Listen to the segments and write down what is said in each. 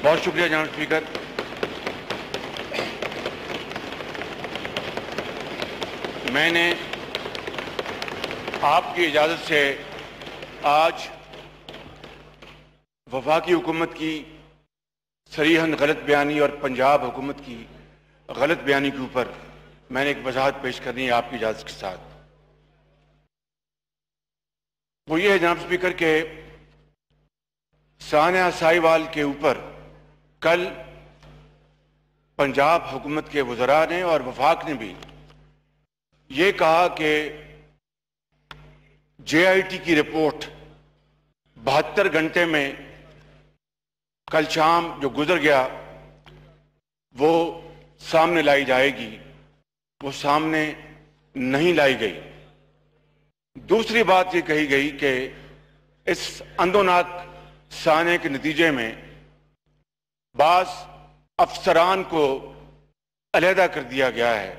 بہت شکریہ جناب اسپیکر. میں نے آپ کی اجازت سے آج وفاقی حکومت کی صریحاً غلط بیانی اور پنجاب حکومت کی غلط بیانی کے اوپر میں نے ایک وضاحت پیش کرنی ہے آپ کی اجازت کے ساتھ. وہ یہ ہے جناب اسپیکر کہ ثانیہ ساہیوال کے اوپر کل پنجاب حکومت کے وزراء نے اور وفاق نے بھی یہ کہا کہ جے آئی ٹی کی رپورٹ 72 گھنٹے میں کل شام جو گزر گیا وہ سامنے لائی جائے گی. وہ سامنے نہیں لائی گئی. دوسری بات یہ کہی گئی کہ اس اندوناک سانحے کے نتیجے میں بعض افسران کو علیحدہ کر دیا گیا ہے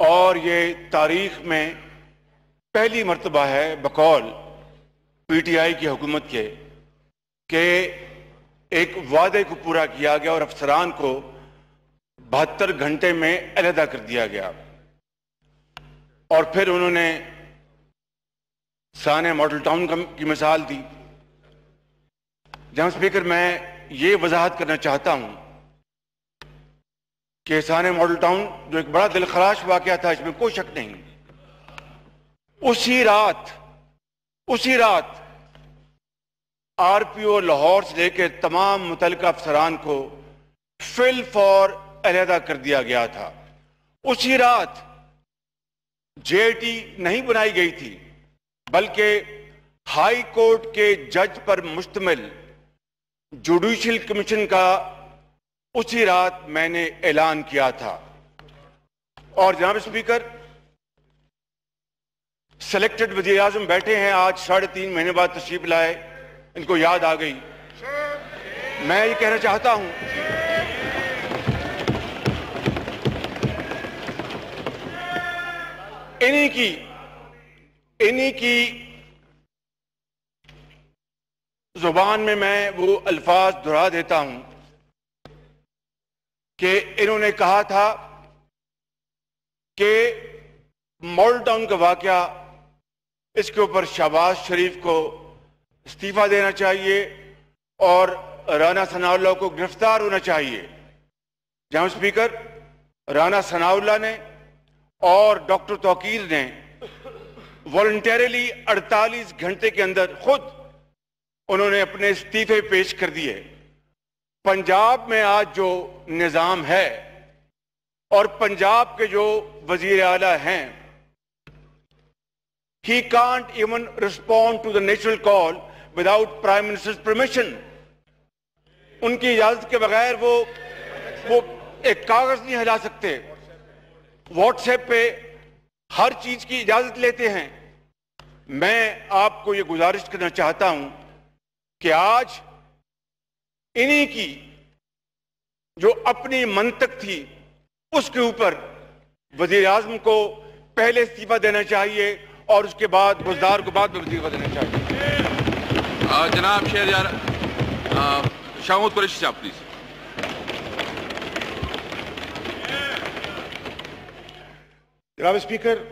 اور یہ تاریخ میں پہلی مرتبہ ہے بقول پی ٹی آئی کی حکومت کے کہ ایک وعدے کو پورا کیا گیا اور افسران کو 72 گھنٹے میں علیحدہ کر دیا گیا. اور پھر انہوں نے سانحہ ماڈل ٹاؤن کی مثال دی. جناب اسپیکر میں یہ وضاحت کرنا چاہتا ہوں کہ سانحہ ماڈل ٹاؤن جو ایک بڑا دلخراش واقعہ تھا اس میں کوئی شک نہیں. اسی رات آر پی او لاہور سے لے کے تمام متعلقہ افسران کو فل فور علیحدہ کر دیا گیا تھا. اسی رات جے آئی ٹی نہیں بنائی گئی تھی بلکہ ہائی کورٹ کے جج پر مشتمل جوڈیشل کمیشن کا اسی رات میں نے اعلان کیا تھا. اور جناب اسپیکر سلیکٹڈ وزیر اعظم بیٹھے ہیں آج 3.5 مہینے بعد تشریف لائے, ان کو یاد آ گئی. میں یہ کہنا چاہتا ہوں انہی کی زبان میں وہ الفاظ دہرا دیتا ہوں کہ انہوں نے کہا تھا کہ ماڈل ٹاؤن کا واقعہ اس کے اوپر شہباز شریف کو استعفیٰ دینا چاہیے اور رانا ثناء اللہ کو گرفتار ہونا چاہیے. جناب اسپیکر رانا ثناء اللہ نے اور ڈاکٹر توقیر نے والنٹیرلی 48 گھنٹے کے اندر خود انہوں نے اپنے استعفے پیش کر دیے. پنجاب میں آج جو نظام ہے اور پنجاب کے جو وزیر اعلیٰ ہیں he can't even respond to the natural call without Prime Minister's permission. ان کی اجازت کے بغیر وہ ایک کاغذ نہیں ہلا سکتے. واٹس ایپ پہ ہر چیز کی اجازت لیتے ہیں. میں آپ کو یہ گزارش کرنا چاہتا ہوں کہ آج انہی کی جو اپنی منطق تھی اس کے اوپر وزیر اعظم کو پہلے استعفیٰ دینا چاہیے اور اس کے بعد بزدار کو بعد میں استعفیٰ دینا چاہیے. جناب شہریار شاہ محمود قریشی صاحب پلیز. جناب اسپیکر